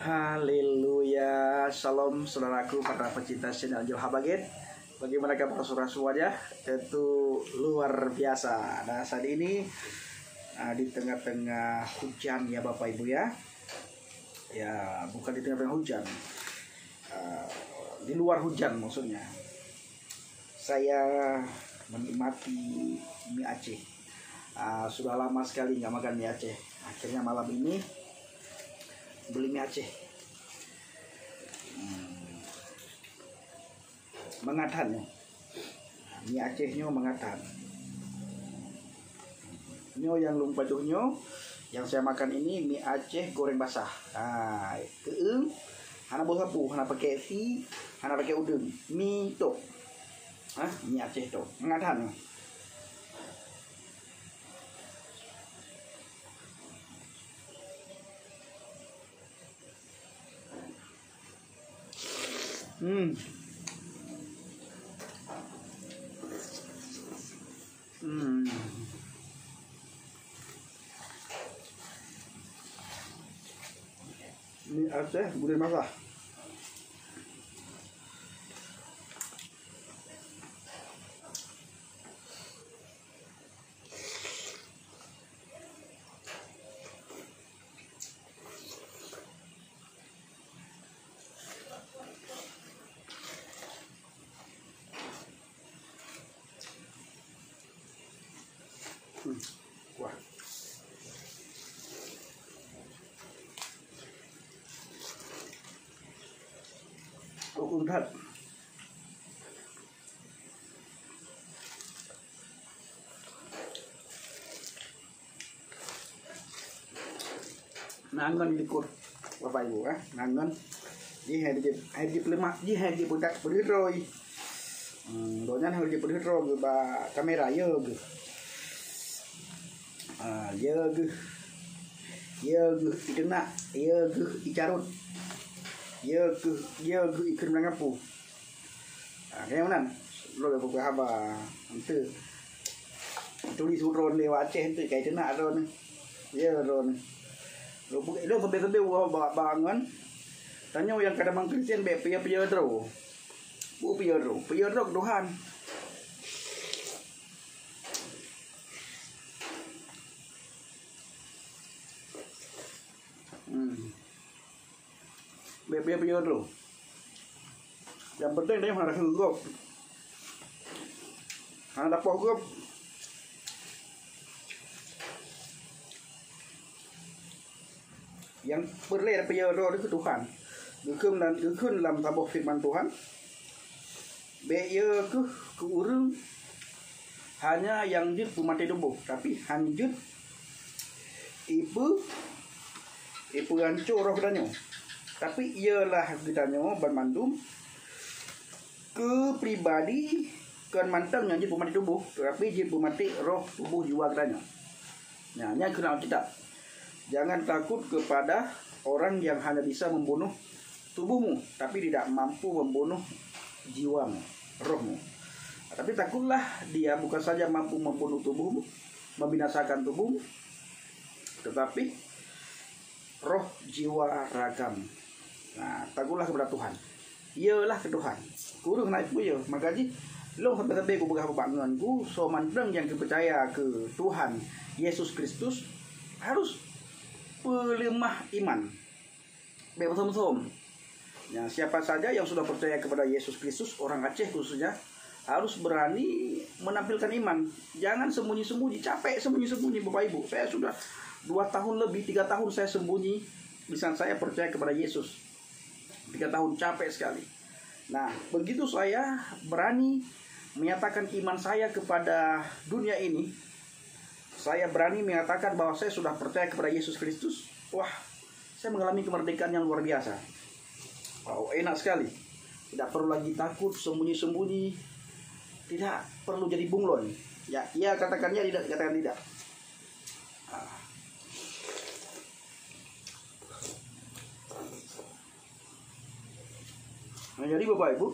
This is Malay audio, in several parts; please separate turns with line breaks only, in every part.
Haleluya, shalom saudaraku para pecinta channel Joel Habaget. Bagaimana kabar saudara semuanya? Tentu luar biasa. Nah saat ini di tengah-tengah hujan ya Bapak Ibu ya. Ya bukan di tengah-tengah hujan, di luar hujan maksudnya. Saya menikmati mie Aceh. Sudah lama sekali nggak makan mie Aceh. Akhirnya malam ini beli mie Aceh. Mengatan ya. Mie Acehnya mengatan. Nyo yang lumpah nyo yang saya makan ini mie Aceh goreng basah. Keung, hana bau sapu, hana pakai si, hana pakai udang. Mie to. Mie Aceh to. Mengatan. Mie Aceh goreng basah. Wah. Untat. Nangan dikur Bapak Ibu nangan di hari lemak di hari budak berdroi. Doanya hari berdroi ba kamera ye ge. Ye ge idena ye ge icarut. Ye ge ikan nangapu. Kayak mana? Lo buka haba ente. Tulis suron lewat Aceh ente kayak cena ron. Ye ron. Lo buka lo sampai bangun. Tanya yang kadang mang Kristen be piye dro. Bu piye dro Tuhan. Biar dulu. Yang penting dia harus gugup. Ada gugup. Yang berleh biar itu Tuhan. Dukun dalam tabuk firman Tuhan. Biar ke urang hanya yang jut pemati tubuh, tapi hanjut ibu hancur roh kedanyo. Tapi ialah kitanya bermandum ke pribadi kan mantang yang jadi pemati tubuh, tapi jadi pemati roh tubuh jiwa kitanya. Nah, ini kenal kita. Jangan takut kepada orang yang hanya bisa membunuh tubuhmu, tapi tidak mampu membunuh jiwamu, rohmu. Tapi takutlah dia bukan saja mampu membunuh tubuhmu, membinasakan tubuhmu, tetapi roh, jiwa, ragam. Nah, takutlah kepada Tuhan. Iyalah ke Tuhan. Kurang naik puyo. Makanya lo sampai ku buka bangunku so mandeng yang percaya ke Tuhan Yesus Kristus harus pelemah iman. Besom-som. Ya, siapa saja yang sudah percaya kepada Yesus Kristus, orang Aceh khususnya, harus berani menampilkan iman. Jangan sembunyi-sembunyi, capek sembunyi-sembunyi Bapak Ibu. Saya sudah 2 tahun lebih, 3 tahun saya sembunyi. Misalnya saya percaya kepada Yesus. 3 tahun capek sekali. Nah, begitu saya berani menyatakan iman saya kepada dunia ini, saya berani menyatakan bahwa saya sudah percaya kepada Yesus Kristus. Wah, saya mengalami kemerdekaan yang luar biasa. Wow, enak sekali. Tidak perlu lagi takut, sembunyi-sembunyi. Tidak perlu jadi bunglon. Ya, iya katakan ya, tidak katakan tidak. Nah, jadi Bapak Ibu,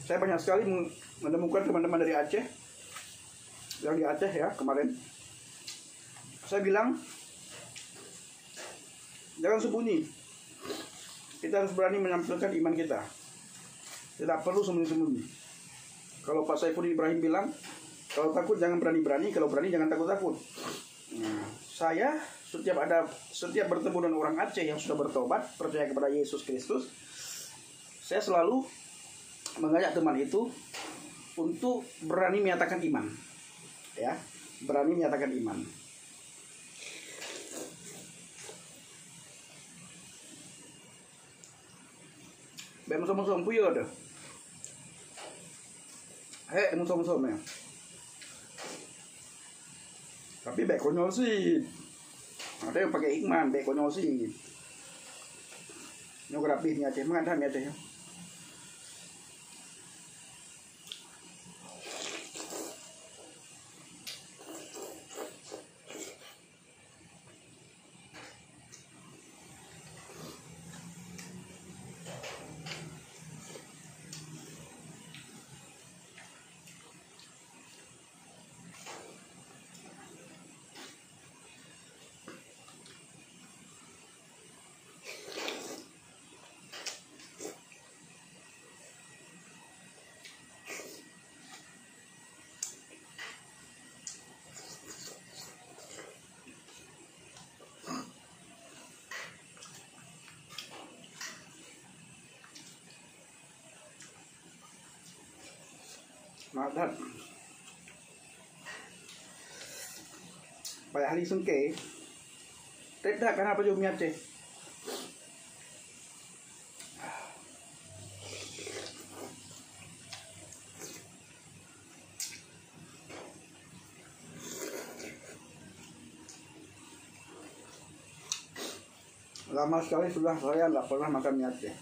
saya banyak sekali menemukan teman-teman dari Aceh, yang di Aceh ya kemarin. Saya bilang Jangan sembunyi. Kita harus berani menampilkan iman kita. Tidak perlu sembunyi-sembunyi. Kalau Pak Saiful Ibrahim bilang, kalau takut jangan berani-berani, kalau berani jangan takut-takut. Nah, saya setiap bertemu dengan orang Aceh yang sudah bertobat, percaya kepada Yesus Kristus, saya selalu mengajak teman itu untuk berani menyatakan iman. Ya, berani menyatakan iman. Bem musuh-musuh puyo ada. Musuh-musuh ya. Tapi baik konyol sih. Ada yang pakai iman, baik konyol sih. Nyok rapi ni Aceh, mengada ni Aceh. Madat. Pai ahli sengke. Tidak kenapa jauh Aceh. Lama sekali sudah saya nggak pernah makan mie Aceh.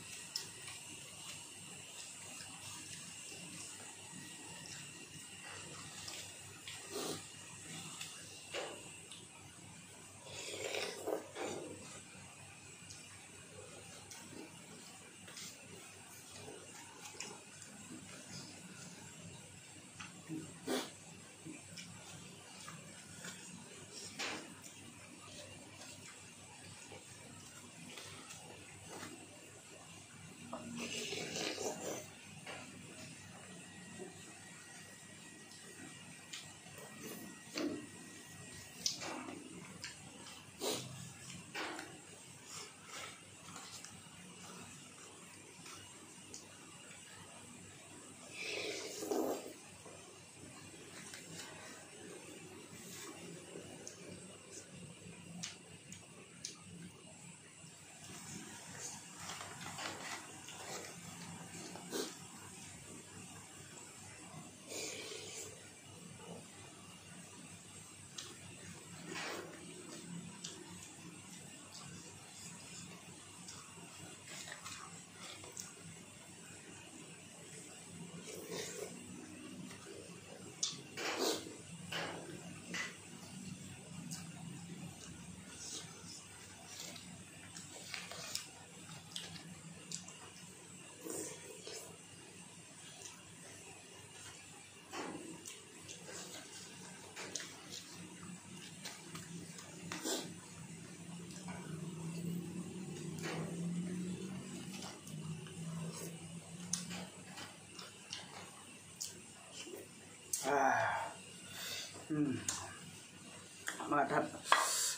Madat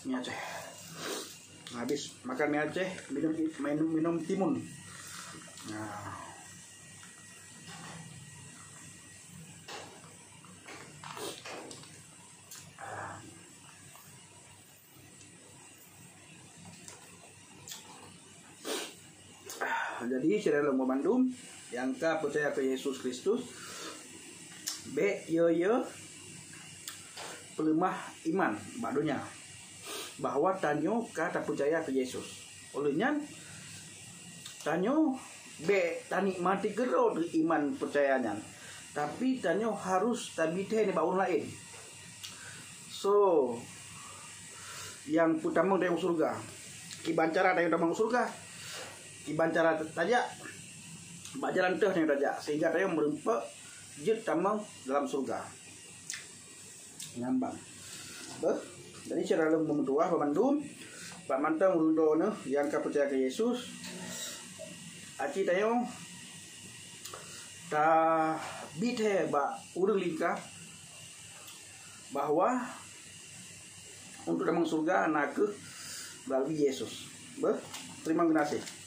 mie Aceh. Habis makan mie Aceh, minum timun. Nah. Jadi sirelo mau Bandung yang percaya ke Yesus Kristus. B yo pelemah iman badunya bahwa tanyo kata percaya ke Yesus. Olehnya tanyo B tani mati gero iman percayanya. Tapi tanyo harus tabite ni baun lain. So yang pertama dari surga. Ibancara dari utama surga. Ibancara tajak bajalan teh yang tajak sehingga tayo merempak jid tamang dalam surga. Ngambang. Jadi cara lem mementuah pemandum Pak mantang urudo yang ka percaya ke Yesus. Aci tayo ta bithe ba urang lingka bahwa untuk damang surga anak melalui Yesus. Terima kasih.